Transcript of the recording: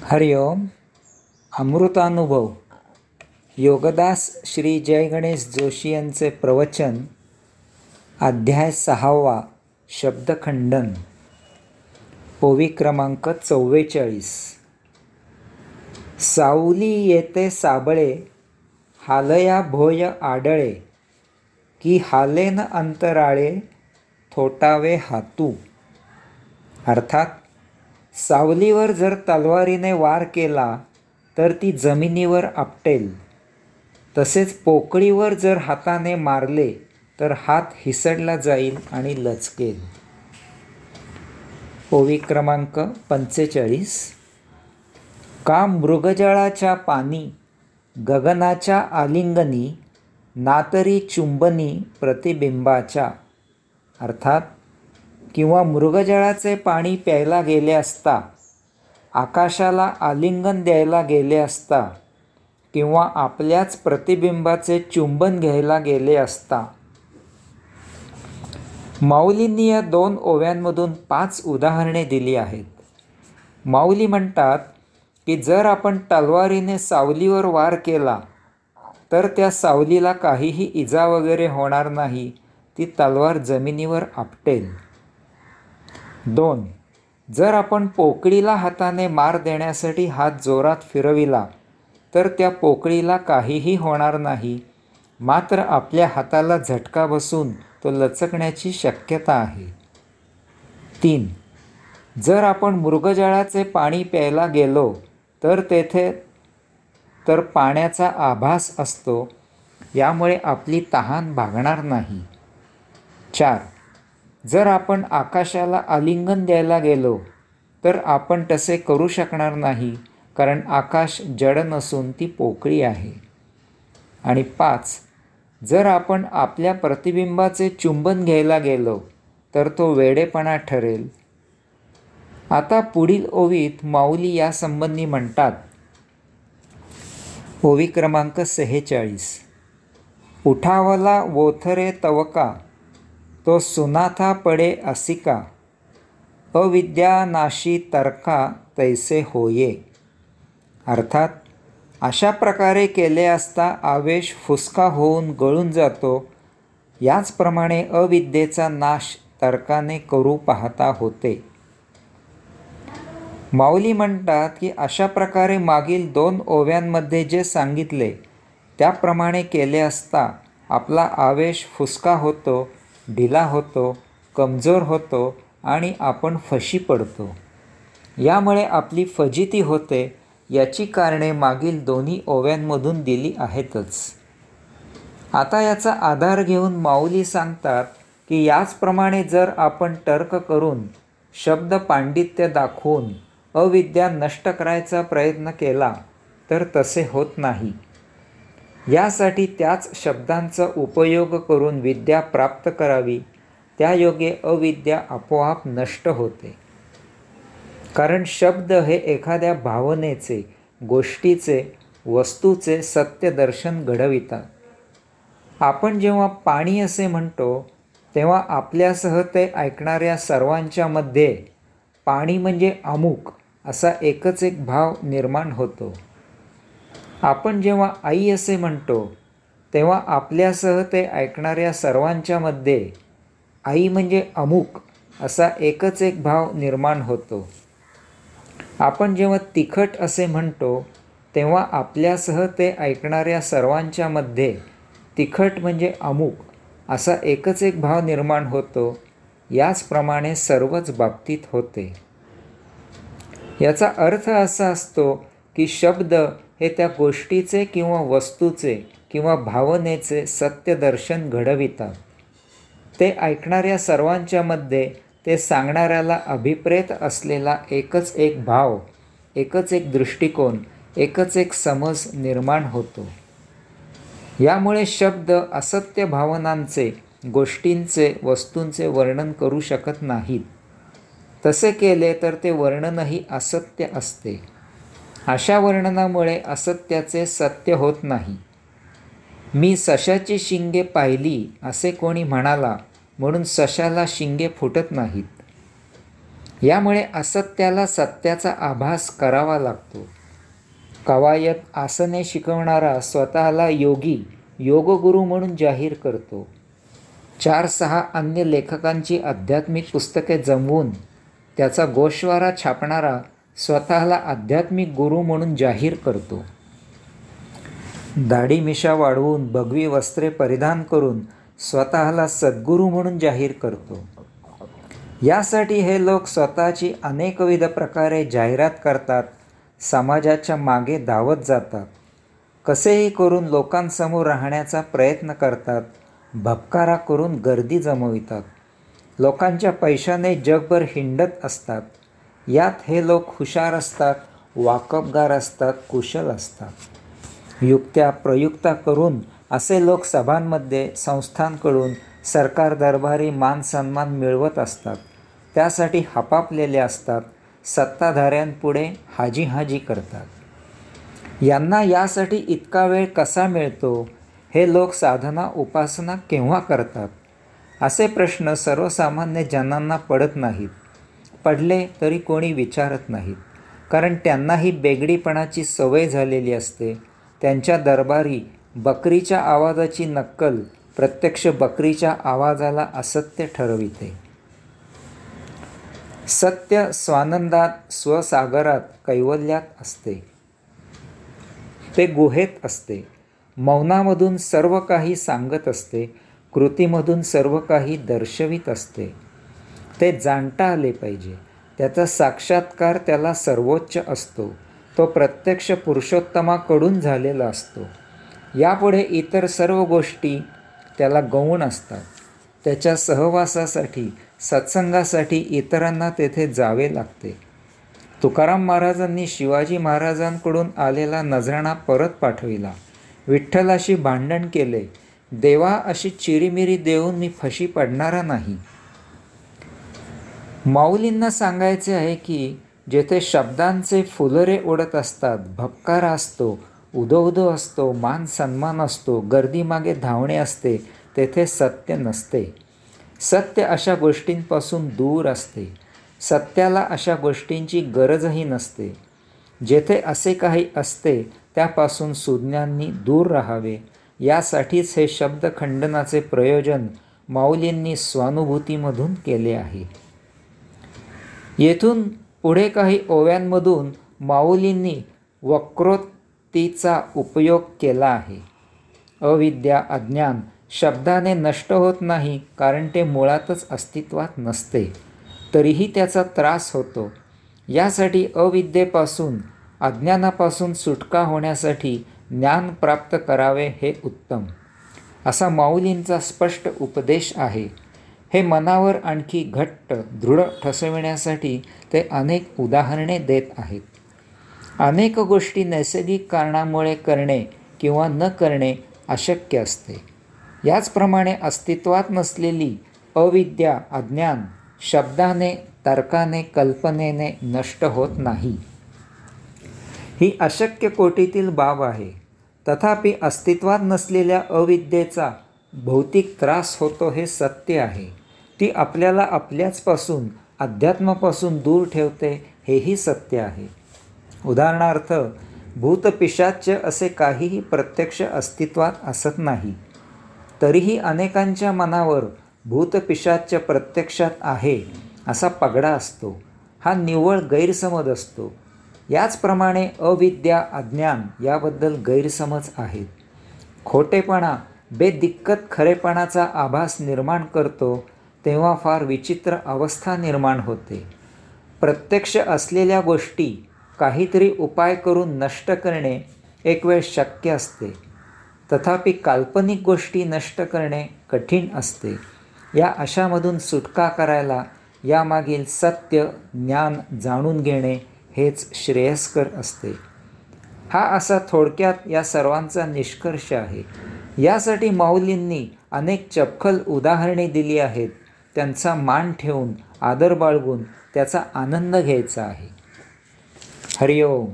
हरिओम. अमृतानुभव योगदास श्री जय गणेश जोशी यांचे प्रवचन. अध्याय 6. शब्दखंडन. ओवी क्रमांक 44. सावली येते साबळे, हालया भोय आडळे, की हालेन अंतराळे, थोटावे हातू. अर्थात सावलीवर जर तलवारीने वार केला तर ती जमिनीवर आपटेल, तसेच पोकळीवर जर हाताने मारले तर हात हिसडला जाईल आणि लचकेल. ओवी क्रमांक 45. का मृगजळाच्या पानी, गगनाच्या आलिंगनी, नातरी चुंबनी प्रतिबिंबाच्या. अर्थात किंवा मृगजळाचे पाणी प्यायला गेले असता, आकाशाला आलिंगन द्यायला गेले असता, किंवा आपल्याच प्रतिबिंबाचे चुंबन घ्यायला गेले असता. माऊलींनी या 2 ओव्यांमधून 5 उदाहरणे दिली आहेत. माऊली म्हणतात की जर आपण तलवारीने सावलीवर वार केला तर त्या सावलीला काहीही इजा वगैरे होणार नाही, ती तलवार जमिनीवर आपटेल. 2. जर आपण पोकळीला हाताने मार देण्यासाठी हात जोरात फिरविला तर त्या पोकळीला काहीही होणार नाही, मात्र आपल्या हाताला झटका बसून तो लचकण्याची शक्यता आहे. 3. जर आपण मृगजळाचे पाणी प्यायला गेलो तर तेथे तर पाण्याचा आभास असतो, यामुळे आपली तहान भागणार नाही. 4. जर आपण आकाशाला आलिंगन द्यायला गेलो तर आपण तसे करू शकणार नाही, कारण आकाश जड नसून ती पोकळी आहे. आणि 5. जर आपण आपल्या प्रतिबिंबाचे चुंबन घ्यायला गेलो तर तो वेडेपणा ठरेल. आता पुढील ओवीत माऊली यासंबंधी म्हणतात. ओवी क्रमांक 46. उठावला वोथरे तवका, तो सुनाथा पडे असिका, अविद्या नाशी तर्का तैसे होये. अर्थात अशा प्रकारे केले असता आवेश फुसका होऊन गळून जातो, याचप्रमाणे अविद्येचा नाश तर्काने करू पाहता होते. माऊली म्हणतात की अशा प्रकारे मागील 2 ओव्यांमध्ये जे सांगितले त्याप्रमाणे केले असता आपला आवेश फुसका होतो, ढिला होतो, कमजोर होतो आणि आपण फशी पडतो. यामुळे आपली फजिती होते. याची कारणे मागील 2 ओव्यांमधून दिली आहेतच. आता याचा आधार घेऊन माऊली सांगतात की याचप्रमाणे जर आपण तर्क करून, शब्द पांडित्य दाखवून अविद्या नष्ट करायचा प्रयत्न केला तर तसे होत नाही. यासाठी त्याच शब्दांचा उपयोग करून विद्या प्राप्त करावी, त्यायोगे अविद्या आपोआप नष्ट होते. कारण शब्द हे एखाद्या भावनेचे, गोष्टीचे, वस्तूचे सत्य दर्शन घडवितात. आपण जेव्हा पाणी असे म्हणतो तेव्हा आपल्यासह ते ऐकणाऱ्या सर्वांच्या मध्ये पाणी म्हणजे अमुक असा एकच एक भाव निर्माण होतो. आपण जेव्हा आई असे म्हणतो तेव्हा आपल्यासह ते ऐकणाऱ्या सर्वांच्या मध्ये आई म्हणजे अमुक असा एकच एक भाव निर्माण होतो. आपण जेव्हा तिखट असे म्हणतो तेव्हा आपल्यासह ते ऐकणाऱ्या सर्वांच्या मध्ये तिखट म्हणजे अमुक असा एकच एक भाव निर्माण होतो. याचप्रमाणे सर्वच बाबतीत होते. याचा अर्थ असा असतो की शब्द हे त्या गोष्टीचे किंवा वस्तूचे किंवा भावनेचे सत्यदर्शन घडवितात. ते ऐकणाऱ्या सर्वांच्या मध्ये ते सांगणाऱ्याला अभिप्रेत असलेला एकच एक भाव, एकच एक दृष्टिकोन, एकच एक समज निर्माण होतो. यामुळे शब्द असत्य भावनांचे, गोष्टींचे, वस्तूंचे वर्णन करू शकत नाहीत. तसे केले तर ते वर्णनही असत्य असते. अशा वर्णनामुळे असत्याचे सत्य होत नाही. मी सशाची शिंगे पाहिली असे कोणी म्हणाला म्हणून सशाला शिंगे फुटत नाहीत. यामुळे असत्याला सत्याचा आभास करावा लागतो. कवायत आसने शिकवणारा स्वतःला योगी, योगगुरू म्हणून जाहीर करतो. 4-6 अन्य लेखकांची आध्यात्मिक पुस्तके जमवून त्याचा गोषवारा छापणारा स्वतःला आध्यात्मिक गुरु म्हणून जाहीर करतो. दाढी मिशा वाढवून भगवी वस्त्रे परिधान करून स्वतःला सद्गुरू म्हणून जाहीर करतो. यासाठी हे लोक स्वतःची अनेकविध प्रकारे जाहिरात करतात, समाजाच्या मागे धावत जातात, कसेही करून लोकांसमोर राहण्याचा प्रयत्न करतात, भपकारा करून गर्दी जमवितात, लोकांच्या पैशाने जगभर हिंडत असतात. यात हे लोक हुशार असतात, वाकबगार असतात, कुशल असतात. युक्त्या प्रयुक्ता करून असे लोक सभांमध्ये संस्थांकडून सरकार दरबारी मान सन्मान मिळवत असतात. त्यासाठी हपापलेले असतात, सत्ताधाऱ्यांपुढे हाजी हाजी करतात. यांना यासाठी इतका वेळ कसा मिळतो? हे लोक साधना उपासना केव्हा करतात? असे प्रश्न सर्वसामान्य जनांना पडत नाहीत. पडले तरी कोणी विचारत नाहीत, कारण त्यांनाही बेगडीपणाची सवय झालेली असते. त्यांच्या दरबारी बकरीच्या आवाजाची नक्कल प्रत्यक्ष बकरीच्या आवाजाला असत्य ठरविते. सत्य स्वानंदात, स्वसागरात, कैवल्यात असते. ते गुहेत असते. मौनामधून सर्व काही सांगत असते, कृतीमधून सर्व काही दर्शवित असते. ते जाणता आले पाहिजे. त्याचा साक्षात्कार त्याला सर्वोच्च असतो. तो प्रत्यक्ष पुरुषोत्तमाकडून झालेला असतो. यापुढे इतर सर्व गोष्टी त्याला गौण असतात. त्याच्या सहवासासाठी, सत्संगासाठी इतरांना तेथे जावे लागते. तुकाराम महाराजांनी शिवाजी महाराजांकडून आलेला नजराणा परत पाठविला. विठ्ठलाशी भांडण केले. देवा, अशी चिरीमिरी देऊन मी फशी पडणारा नाही. माऊलींना सांगायचे आहे की जेथे शब्दांचे फुलरे उडत असतात, भपकारा असतो, उदो उदो असतो, मान सन्मान असतो, गर्दीमागे धावणे असते, तेथे सत्य नसते. सत्य अशा गोष्टींपासून दूर असते. सत्याला अशा गोष्टींची गरजही नसते. जेथे असे काही असते त्यापासून सुज्ञांनी दूर राहावे. यासाठीच हे शब्दखंडनाचे प्रयोजन माऊलींनी स्वानुभूतीमधून केले आहे. येथून पुढे काही ओव्यांमधून माऊलींनी वक्रोक्तीचा उपयोग केला आहे. अविद्या, अज्ञान शब्दाने नष्ट होत नाही, कारण ते मुळातच अस्तित्वात नसते. तरीही त्याचा त्रास होतो. यासाठी अविद्येपासून, अज्ञानापासून सुटका होण्यासाठी ज्ञान प्राप्त करावे हे उत्तम, असा माऊलींचा स्पष्ट उपदेश आहे. हे मनावर आणखी घट्ट दृढ ठसविण्यासाठी ते अनेक उदाहरणे देत आहेत. अनेक गोष्टी नैसर्गिक कारणामुळे करणे किंवा न करणे अशक्य असते. याचप्रमाणे अस्तित्वात नसलेली अविद्या, अज्ञान शब्दाने, तर्काने, कल्पनेने नष्ट होत नाही. ही अशक्य कोटीतील बाब आहे. तथापि अस्तित्वात नसलेल्या अविद्येचा भौतिक त्रास होतो हे सत्य आहे. ती आपल्याला आपल्याचपासून, अध्यात्मापासून दूर ठेवते हेही सत्य आहे. उदाहरणार्थ, भूतपिशाच्य असे काहीही प्रत्यक्ष अस्तित्वात असत नाही. तरीही अनेकांच्या मनावर भूतपिशाच्य प्रत्यक्षात आहे असा पगडा असतो. हा निव्वळ गैरसमज असतो. याचप्रमाणे अविद्या, अज्ञान याबद्दल गैरसमज आहेत. खोटेपणा बेदिक्कत खरेपणाचा आभास निर्माण करतो, तेव्हा फार विचित्र अवस्था निर्माण होते. प्रत्यक्ष असलेल्या गोष्टी काहीतरी उपाय करून नष्ट करणे एक वेळ शक्य असते. तथापि काल्पनिक गोष्टी नष्ट करणे कठीण असते. या अशामधून सुटका करायला यामागील सत्य ज्ञान जाणून घेणे हेच श्रेयस्कर असते. हा असा थोडक्यात या सर्वांचा निष्कर्ष आहे. यासाठी माऊलींनी अनेक चपखल उदाहरणे दिली आहेत. त्यांचा मान ठेवून, आदर बाळगून त्याचा आनंद घ्यायचा आहे. हरिओम.